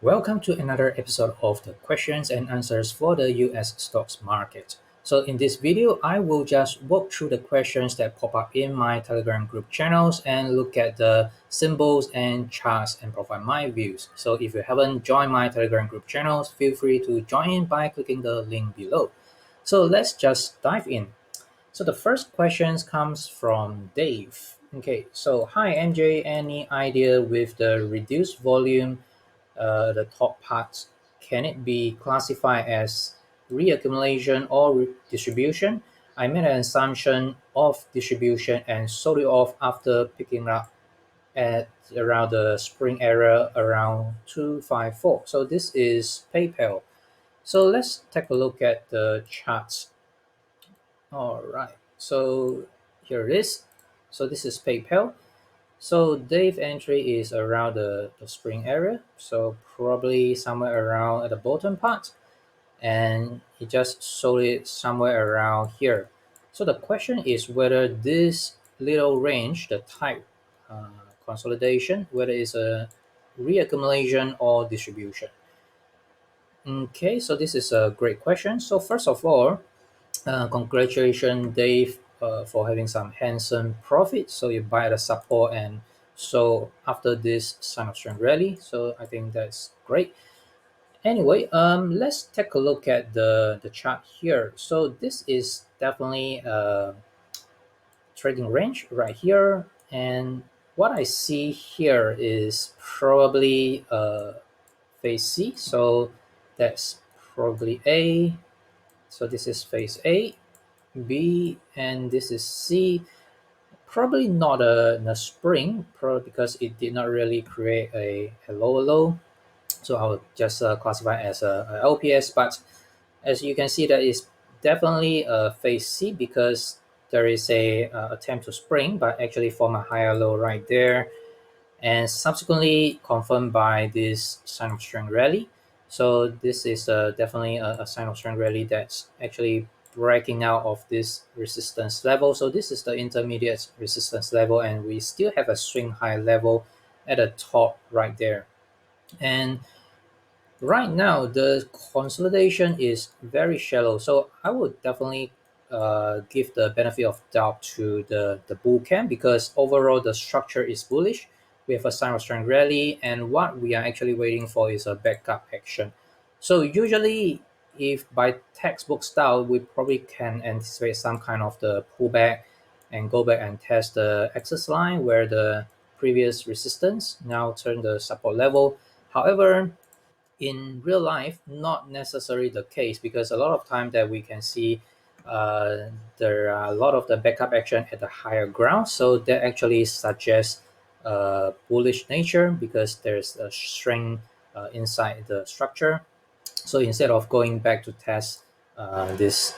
Welcome to another episode of the questions and answers for the US stocks market. So in this video, I will just walk through the questions that pop up in my Telegram group channels and look at the symbols and charts and provide my views. So if you haven't joined my Telegram group channels, feel free to join in by clicking the link below. So let's just dive in. So the first question comes from Dave. Okay, so hi MJ, any idea with the reduced volume, the top parts, can it be classified as reaccumulation or distribution? I made an assumption of distribution and sold it off after picking up at around the spring area around 254. So this is PayPal. So let's take a look at the charts. All right, so here it is. So this is PayPal. So Dave entry is around the spring area, so probably somewhere around at the bottom part, and he just sold it somewhere around here. So the question is whether this little range, the type consolidation, whether it's a reaccumulation or distribution. Okay, so this is a great question. So first of all, congratulations, Dave, for having some handsome profit. So you buy at a support, and so after this sign of strength rally, so I think that's great. Anyway, let's take a look at the chart here. So this is definitely a trading range right here, and what I see here is probably phase C. So that's probably A. So this is phase A. B, and this is C. Probably not a spring, probably because it did not really create a lower low. So I would just classify as a LPS. But as you can see, that is definitely a phase C because there is a attempt to spring, but actually form a higher low right there, and subsequently confirmed by this sign of strength rally. So this is definitely a sign of strength rally that's actually breaking out of this resistance level. So this is the intermediate resistance level, and we still have a swing high level at the top right there. And right now the consolidation is very shallow, so I would definitely give the benefit of doubt to the bull camp because overall the structure is bullish. We have a sign of strength rally, and what we are actually waiting for is a backup action. So usually, if by textbook style, we probably can anticipate some kind of the pullback and go back and test the axis line where the previous resistance now turn the support level. However, in real life, not necessarily the case because a lot of time that we can see there are a lot of the backup action at the higher ground. So that actually suggests bullish nature because there's a strength inside the structure. So instead of going back to test this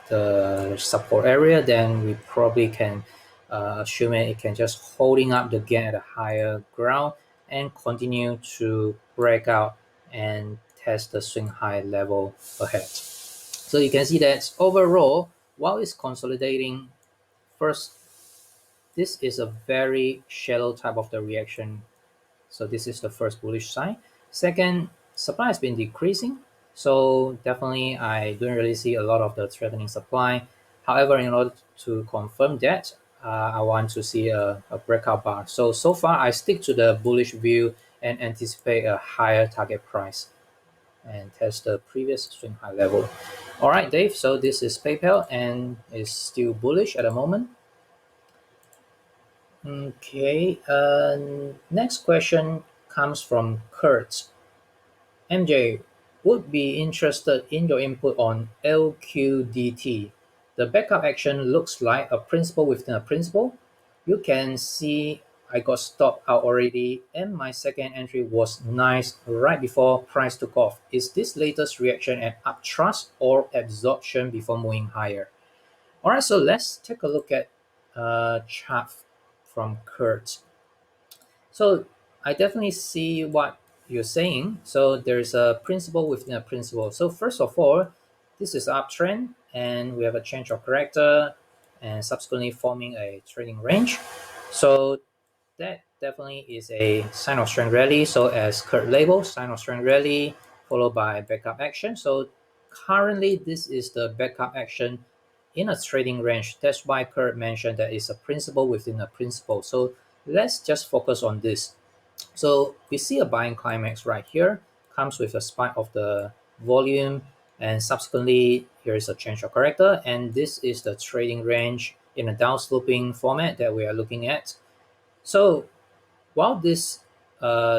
the support area, then we probably can assume it can just holding up the gain at a higher ground and continue to break out and test the swing high level ahead. So you can see that overall, while it's consolidating, first, this is a very shallow type of the reaction. So this is the first bullish sign. Second, supply has been decreasing. So definitely I don't really see a lot of the threatening supply. However, in order to confirm that, I want to see a breakout bar. So far I stick to the bullish view and anticipate a higher target price and test the previous swing high level. All right, Dave, so this is PayPal and is still bullish at the moment. Okay, next question comes from Kurt. MJ, would be interested in your input on LQDT. The backup action looks like a principle within a principle. You can see I got stopped out already and my second entry was nice right before price took off. Is this latest reaction an upthrust or absorption before moving higher? Alright, so let's take a look at chart from Kurt. So I definitely see what you're saying. So there's a principle within a principle. So first of all, this is uptrend and we have a change of character and subsequently forming a trading range. So that definitely is a sign of strength rally. So as Kurt labeled, sign of strength rally followed by backup action. So currently this is the backup action in a trading range. That's why Kurt mentioned that it's a principle within a principle. So let's just focus on this. So we see a buying climax right here, comes with a spike of the volume, and subsequently here is a change of character, and this is the trading range in a downsloping format that we are looking at. So while this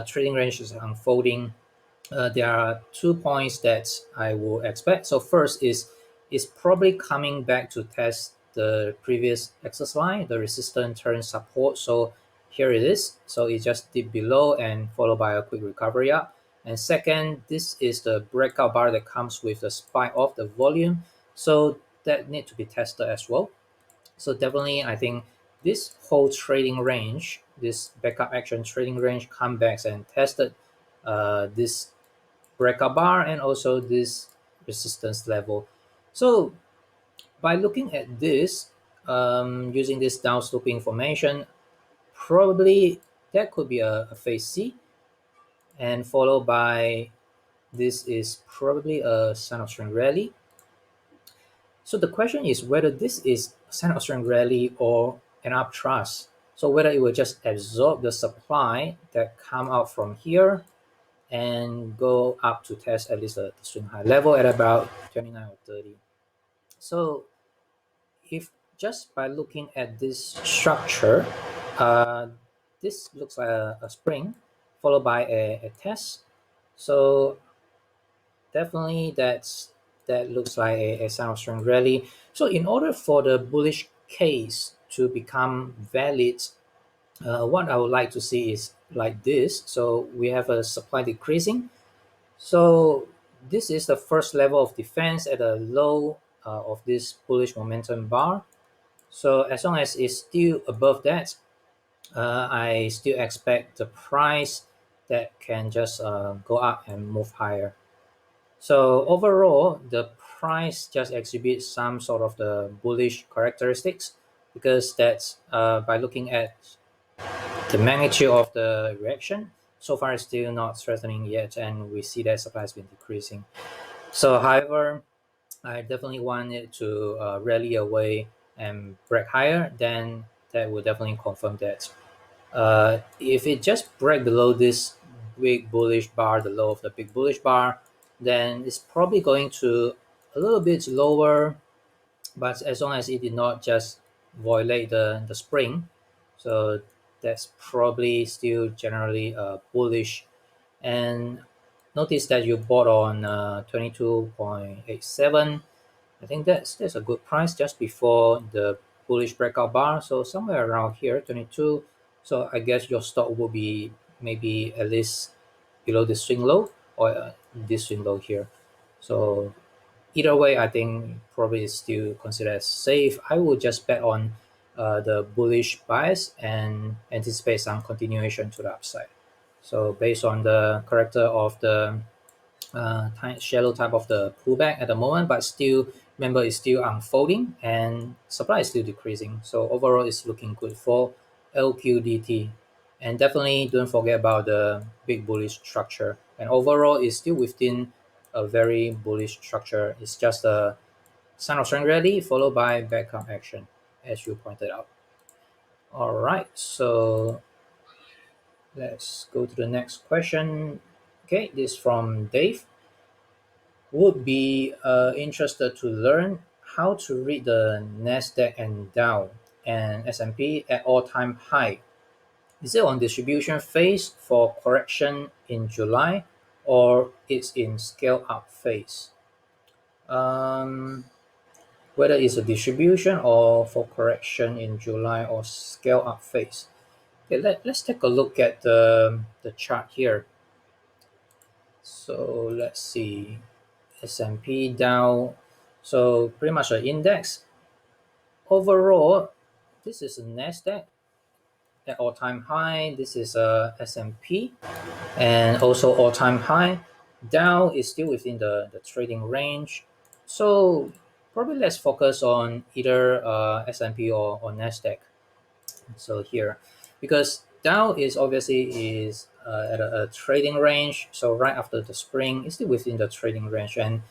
trading range is unfolding, there are 2 points that I will expect. So first is it's probably coming back to test the previous access line, the resistance turn support. So here it is. So it just dipped below and followed by a quick recovery up. And second, this is the breakout bar that comes with the spike of the volume. So that need to be tested as well. So definitely, I think this whole trading range, this backup action trading range, comebacks and tested this breakout bar and also this resistance level. So by looking at this, using this downsloping formation, probably that could be a phase C, and followed by this is probably a sign of strength rally. So the question is whether this is a sign of strength rally or an uptrust. So whether it will just absorb the supply that come out from here and go up to test at least the swing high level at about 29 or 30. So if just by looking at this structure, this looks like a spring followed by a test. So definitely that looks like a sign of strength rally. So in order for the bullish case to become valid, what I would like to see is like this. So we have a supply decreasing. So this is the first level of defense at the low of this bullish momentum bar. So as long as it's still above that, I still expect the price that can just go up and move higher. So overall, the price just exhibits some sort of the bullish characteristics, because that's by looking at the magnitude of the reaction, so far it's still not threatening yet, and we see that supply has been decreasing. So however, I definitely want it to rally away and break higher, then that will definitely confirm that. If it just break below this big bullish bar, the low of the big bullish bar, then it's probably going to a little bit lower, but as long as it did not just violate the spring, so that's probably still generally bullish. And notice that you bought on 22.87. I think that's a good price just before the bullish breakout bar. So somewhere around here, 22. So I guess your stop will be maybe at least below the swing low or this swing low here. So either way, I think probably is still considered as safe. I would just bet on the bullish bias and anticipate some continuation to the upside. So based on the character of the shallow type of the pullback at the moment, but still remember it's still unfolding and supply is still decreasing. So overall, it's looking good for LQDT. And definitely don't forget about the big bullish structure. And overall, it's still within a very bullish structure. It's just a sign of strength rally followed by backup action, as you pointed out. All right, so let's go to the next question. Okay, this from Dave. Would be interested to learn how to read the Nasdaq and Dow and S&P at all-time high. Is it on distribution phase for correction in July, or it's in scale-up phase? Whether it's a distribution or for correction in July or scale-up phase. Okay, let's take a look at the chart here. So let's see. S&P Dow. So pretty much an index. Overall, this is a Nasdaq at all-time high. This is a S&P and also all-time high. Dow is still within the trading range. So probably let's focus on either S&P or Nasdaq. So here, because Dow is obviously at a trading range, so right after the spring, it's still within the trading range. And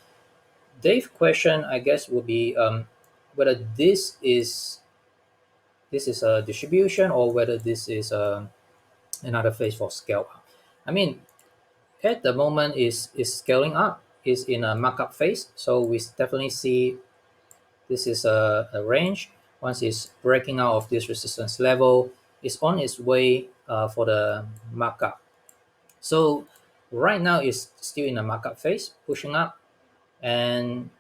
Dave's question, I guess, would be whether this is a distribution or whether this is another phase for scale up. I mean, at the moment is scaling up, is in a markup phase, so we definitely see this is a range. Once it's breaking out of this resistance level, it's on its way for the markup. So right now it's still in a markup phase, pushing up, and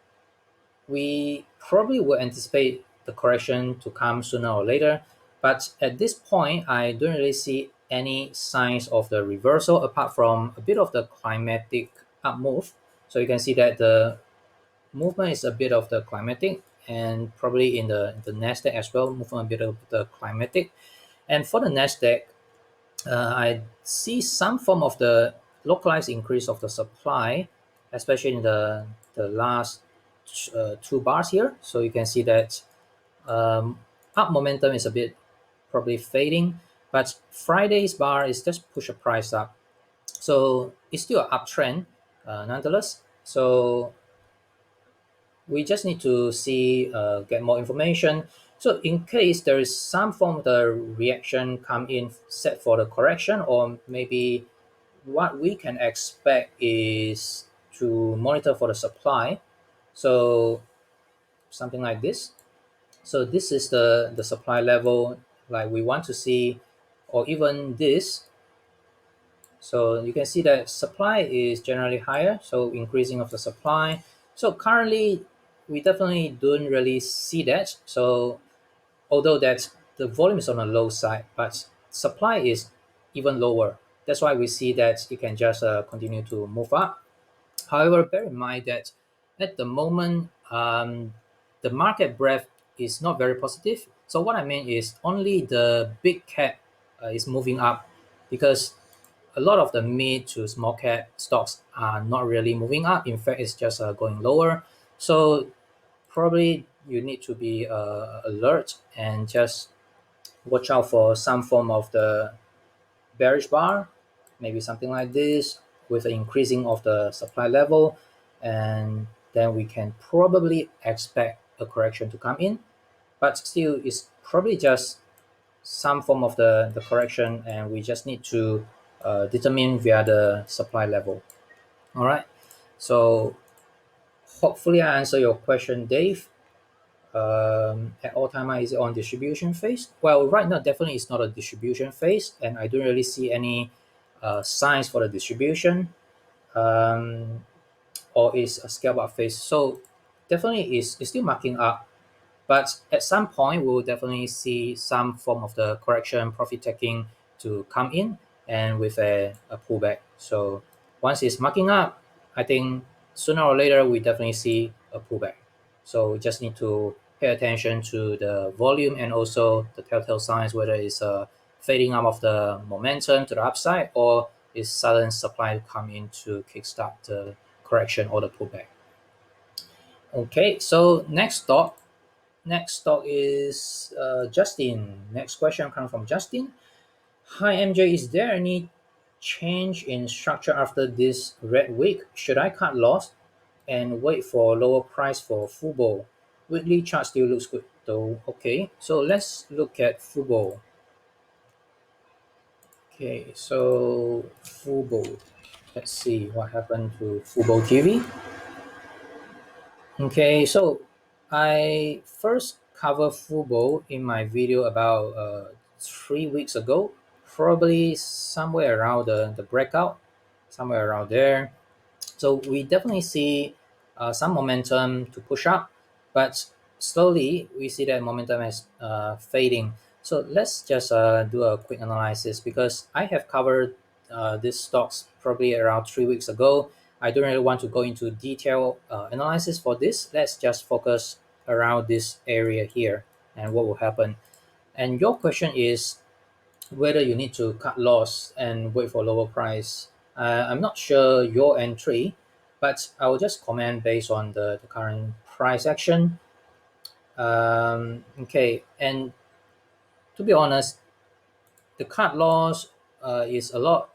we probably will anticipate the correction to come sooner or later. But at this point, I don't really see any signs of the reversal apart from a bit of the climatic up move. So you can see that the movement is a bit of the climatic, and probably in the Nasdaq as well, movement a bit of the climatic. And for the Nasdaq, I see some form of the localized increase of the supply, especially in the last two bars here. So you can see that up momentum is a bit probably fading, but Friday's bar is just push a price up. So it's still an uptrend nonetheless. So we just need to see, get more information. So in case there is some form of the reaction come in set for the correction, or maybe what we can expect is to monitor for the supply. So something like this. So this is the supply level, like we want to see, or even this. So you can see that supply is generally higher, so increasing of the supply. So currently, we definitely don't really see that. So although that the volume is on the low side, but supply is even lower. That's why we see that it can just continue to move up. However, bear in mind that at the moment, the market breadth is not very positive. So what I mean is only the big cap is moving up, because a lot of the mid to small cap stocks are not really moving up. In fact, it's just going lower. So probably you need to be alert and just watch out for some form of the bearish bar, maybe something like this, with an increasing of the supply level, and then we can probably expect a correction to come in. But still, it's probably just some form of the correction, and we just need to determine via the supply level. All right. So hopefully I answer your question, Dave. At all time is it on distribution phase? Well, right now definitely it's not a distribution phase, and I don't really see any signs for the distribution, or is a scale up phase. So definitely is still marking up, but at some point we will definitely see some form of the correction profit taking to come in, and with a pullback. So once it's marking up, I think sooner or later we definitely see a pullback. So we just need to pay attention to the volume and also the telltale signs, whether it's a fading up of the momentum to the upside, or is sudden supply come in to kickstart the correction or the pullback. Okay, so next stock is Justin. Next question comes from Justin. Hi MJ, is there any change in structure after this red week? Should I cut loss and wait for lower price for FUBO? Weekly chart still looks good though. Okay, so let's look at FUBO. Okay, so FUBO. Let's see what happened to FuboTV. Okay, so I first covered FUBO in my video about 3 weeks ago, probably somewhere around the breakout, somewhere around there. So we definitely see some momentum to push up, but slowly we see that momentum is fading. So let's just do a quick analysis, because I have covered these stocks probably around 3 weeks ago. I don't really want to go into detailed analysis for this. Let's just focus around this area here and what will happen. And your question is whether you need to cut loss and wait for lower price. I'm not sure your entry, but I will just comment based on the current price action. Okay, and to be honest, the cut loss is a lot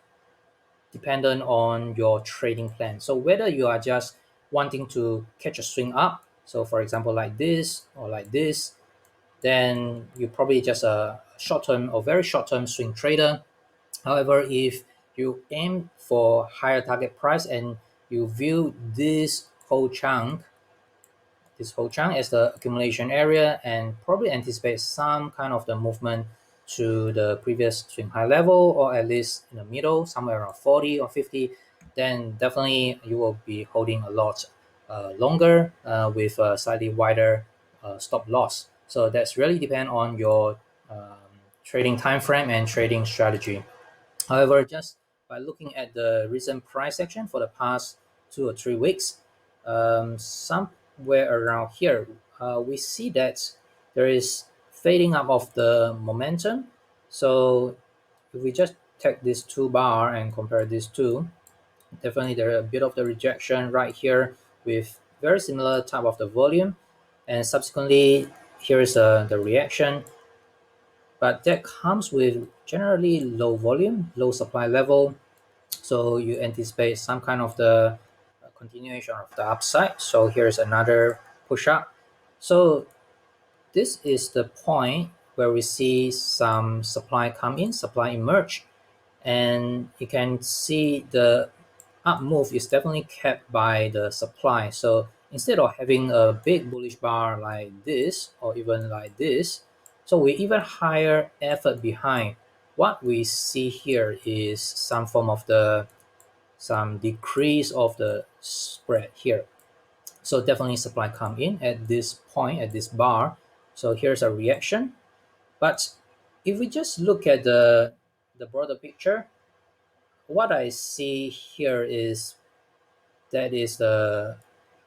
dependent on your trading plan. So whether you are just wanting to catch a swing up, so for example like this or like this, then you're probably just a short-term or very short-term swing trader. However, if you aim for higher target price and you view this whole chunk as the accumulation area and probably anticipate some kind of the movement to the previous swing high level, or at least in the middle, somewhere around 40 or 50, then definitely you will be holding a lot longer with a slightly wider stop loss. So that's really depend on your trading time frame and trading strategy. However, just by looking at the recent price action for the past 2 or 3 weeks, somewhere around here, we see that there is fading up of the momentum. So if we just take this two bar and compare these two, definitely there is a bit of the rejection right here with very similar type of the volume, and subsequently here is the reaction, but that comes with generally low volume, low supply level. So you anticipate some kind of the continuation of the upside. So here's another push up. So this is the point where we see some supply come in, supply emerge, and you can see the up move is definitely kept by the supply. So instead of having a big bullish bar like this or even like this, so we even higher effort behind. What we see here is some form of the some decrease of the spread here. So definitely supply come in at this point, at this bar. So here's a reaction. But if we just look at the broader picture, what I see here is that is the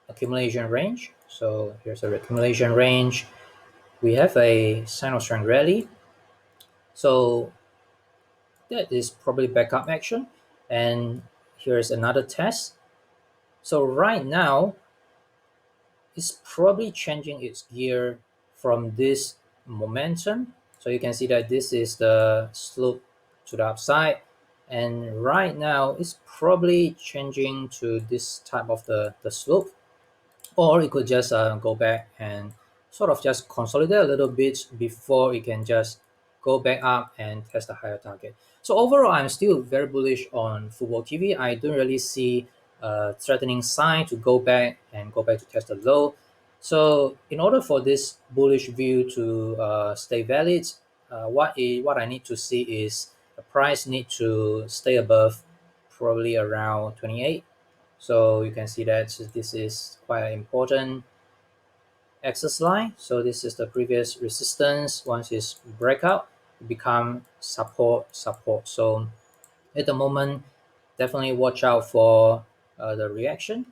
accumulation range. So here's a accumulation range. We have a single strength rally. So that is probably backup action. And here's another test. So right now, it's probably changing its gear from this momentum. So you can see that this is the slope to the upside. And right now, it's probably changing to this type of the slope, or it could just go back and sort of just consolidate a little bit before it can just go back up and test a higher target. So overall, I'm still very bullish on FuboTV. I don't really see a threatening sign to go back to test the low. So in order for this bullish view to stay valid, what I need to see is the price need to stay above probably around 28. So you can see that this is quite an important axis line. So this is the previous resistance. Once it's breakout, it become support. So at the moment, definitely watch out for the reaction.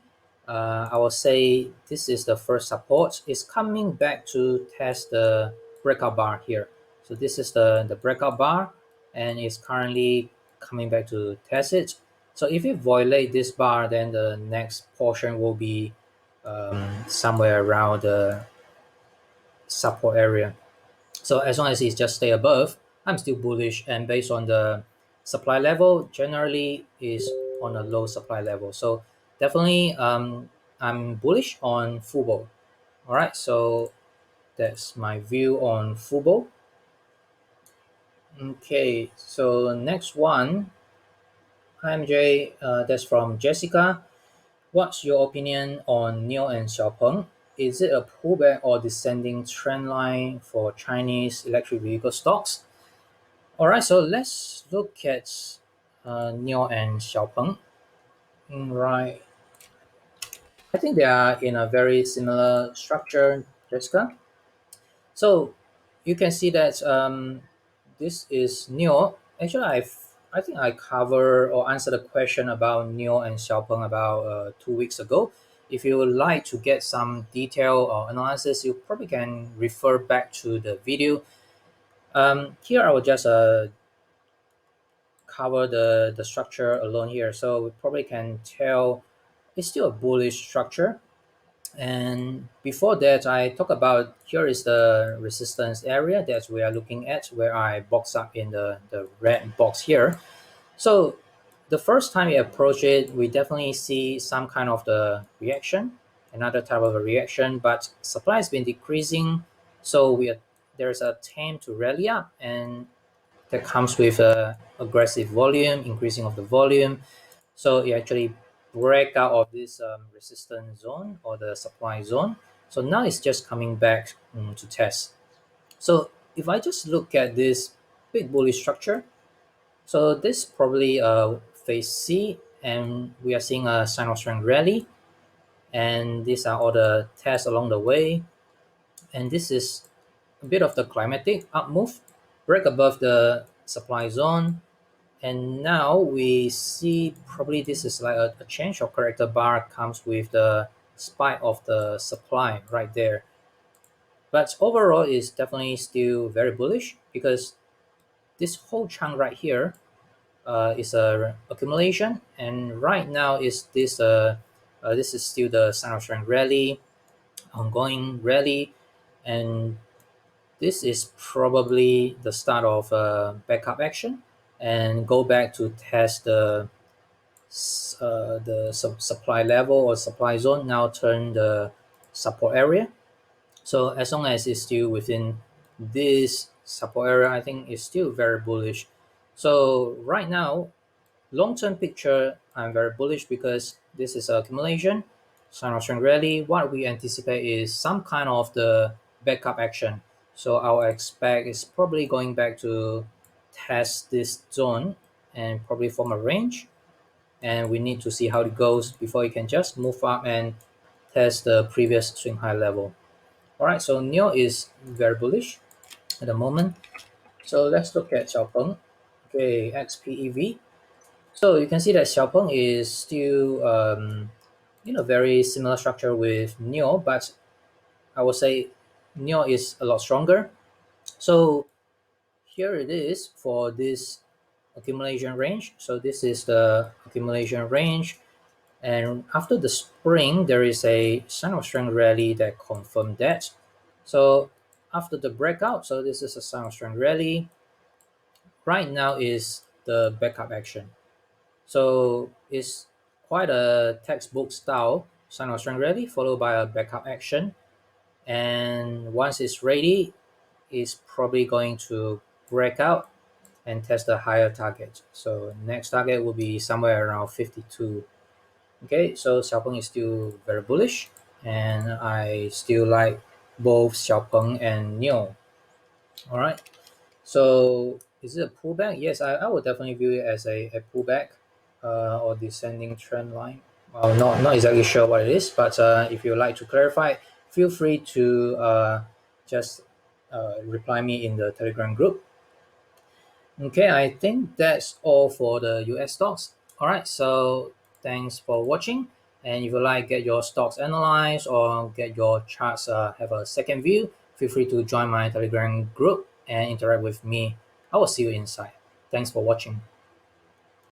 I will say this is the first support. It's coming back to test the breakout bar here. So this is the breakout bar, and it's currently coming back to test it. So if it violate this bar, then the next portion will be somewhere around the support area. So as long as it's just stay above, I'm still bullish, and based on the supply level, generally is on a low supply level. So definitely, I'm bullish on FUBO. All right, so that's my view on FUBO. Okay, so next one, hi MJ, that's from Jessica. What's your opinion on NIO and XPeng? Is it a pullback or descending trend line for Chinese electric vehicle stocks? All right, so let's look at NIO and XPeng. Right, I think they are in a very similar structure, Jessica. So you can see that this is NIO. Actually, I think I cover or answered a question about NIO and XPeng about 2 weeks ago. If you would like to get some detail or analysis, you probably can refer back to the video. Here I will just cover the structure alone here. So we probably can tell it's still a bullish structure. And before that, I talk about here is the resistance area that we are looking at, where I box up in the red box here. So the first time we approach it, we definitely see some kind of the reaction, another type of a reaction, but supply has been decreasing. So there's a time to rally up, and that comes with a aggressive volume, increasing of the volume. So you actually break out of this resistance zone or the supply zone. So now it's just coming back to test. So if I just look at this big bullish structure, so this probably phase C, and we are seeing a sign of strength rally, and these are all the tests along the way. And this is a bit of the climatic up move, break above the supply zone, and now we see probably this is like a change of character bar comes with the spike of the supply right there. But overall, it's definitely still very bullish because this whole chunk right here is a accumulation, and right now is this is still the sign of strength rally, ongoing rally, and this is probably the start of backup action, and go back to test the supply level or supply zone, now turn the support area. So as long as it's still within this support area, I think it's still very bullish. So right now, long-term picture, I'm very bullish because this is accumulation, sign of strength rally. What we anticipate is some kind of the backup action. So I'll expect it's probably going back to test this zone and probably form a range, and we need to see how it goes before you can just move up and test the previous swing high level. All right, so NIO is very bullish at the moment. So let's look at Xiaopeng. Okay, XPEV. So you can see that Xiaopeng is still very similar structure with NIO, but I would say NIO is a lot stronger. So here it is for this accumulation range. So this is the accumulation range. And after the spring, there is a sign of strength rally that confirmed that. So after the breakout, so this is a sign of strength rally. Right now is the backup action. So it's quite a textbook style sign of strength rally followed by a backup action. And once it's ready, it's probably going to break out and test a higher target. So next target will be somewhere around 52. Okay, so Xiaopeng is still very bullish, and I still like both Xiaopeng and NIO. All right, so is it a pullback? Yes, I would definitely view it as a pullback or descending trend line. Well, not exactly sure what it is, but if you'd like to clarify, feel free to just reply me in the Telegram group. Okay, I think that's all for the US stocks. All right, so thanks for watching. And if you like get your stocks analyzed or get your charts have a second view, feel free to join my Telegram group and interact with me. I will see you inside. Thanks for watching.